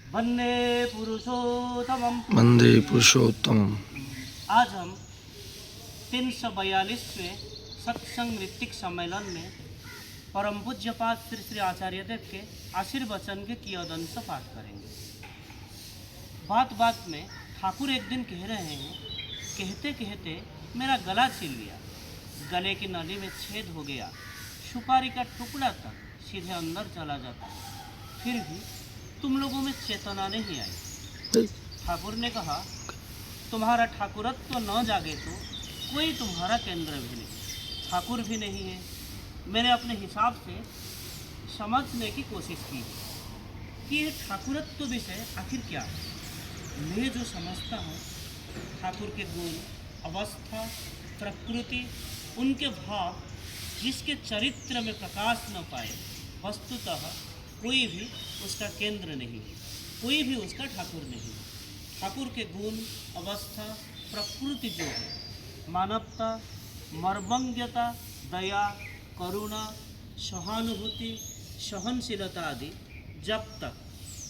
वंदे पुरुषोत्तमम। वंदे पुरुषोत्तमम। आज हम 342वें सत्संग ऋत्विक सम्मेलन में परम पूज्यपाद श्री श्री आचार्य देव के आशीर्वचन के कियदंश पाठ करेंगे। बात बात में ठाकुर एक दिन कह रहे हैं, कहते कहते मेरा गला छिल लिया, गले की नली में छेद हो गया, सुपारी का टुकड़ा तक सीधे अंदर चला जाता है, फिर भी तुम लोगों में चेतना नहीं आई। ठाकुर ने कहा, तुम्हारा ठाकुरत्व न जागे तो कोई तुम्हारा केंद्र भी नहीं, ठाकुर भी नहीं है। मैंने अपने हिसाब से समझने की कोशिश की कि ये ठाकुरत्व विषय आखिर क्या है। मैं जो समझता हूँ, ठाकुर के गुण, अवस्था, प्रकृति, उनके भाव जिसके चरित्र में प्रकाश न पाए, वस्तुतः कोई भी उसका केंद्र नहीं है, कोई भी उसका ठाकुर नहीं है। ठाकुर के गुण, अवस्था, प्रकृति जो है, मानवता, मर्मज्ञता, दया, करुणा, सहानुभूति, सहनशीलता आदि जब तक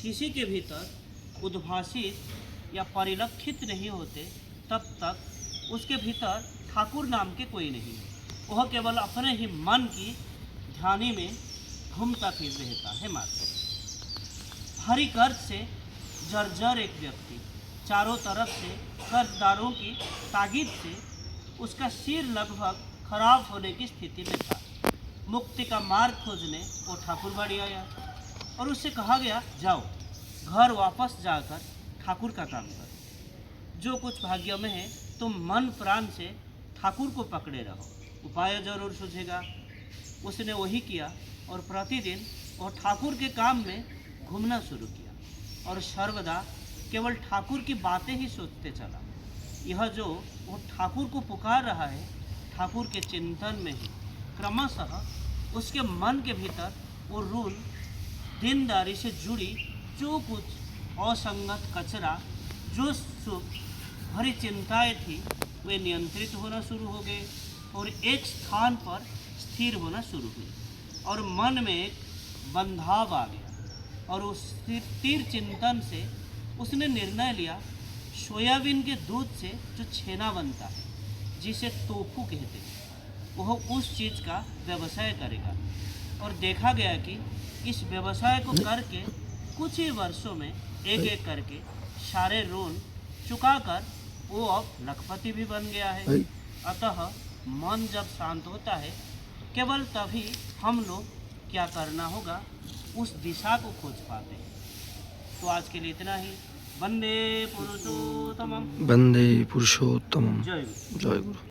किसी के भीतर उद्भासित या परिलक्षित नहीं होते, तब तक उसके भीतर ठाकुर नाम के कोई नहीं है। वह केवल अपने ही मन की ध्यानी में घूमता फिर रहता है मात्र। हरी कर्ज से जर्जर एक व्यक्ति, चारों तरफ से कर्जदारों की ताकीद से उसका सिर लगभग खराब होने की स्थिति में था। मुक्ति का मार्ग खोजने वो ठाकुर बाड़ी आया और उससे कहा गया, जाओ घर वापस जाकर ठाकुर का काम करो। जो कुछ भाग्य में है तुम मन प्राण से ठाकुर को पकड़े रहो, उपाय जरूर सूझेगा। उसने वही किया और प्रतिदिन वह ठाकुर के काम में घूमना शुरू किया और सर्वदा केवल ठाकुर की बातें ही सोचते चला। यह जो वो ठाकुर को पुकार रहा है, ठाकुर के चिंतन में ही क्रमशः उसके मन के भीतर वो ऋण, दीनदारी से जुड़ी जो कुछ असंगत कचरा, जो सुख भरी चिंताएं थी, वे नियंत्रित होना शुरू हो गए और एक स्थान पर स्थिर होना शुरू हुई और मन में एक बंधाव आ गया। और उस स्थिर चिंतन से उसने निर्णय लिया, सोयाबीन के दूध से जो छेना बनता है, जिसे टोफू कहते हैं, वह उस चीज़ का व्यवसाय करेगा। और देखा गया कि इस व्यवसाय को करके कुछ ही वर्षों में एक एक करके सारे ऋण चुकाकर वो अब लखपति भी बन गया है। अतः मन जब शांत होता है, केवल तभी हम लोग क्या करना होगा उस दिशा को खोज पाते हैं। तो आज के लिए इतना ही। वंदे पुरुषोत्तमम। वंदे पुरुषोत्तमम। जय गुरु। जय गुरु।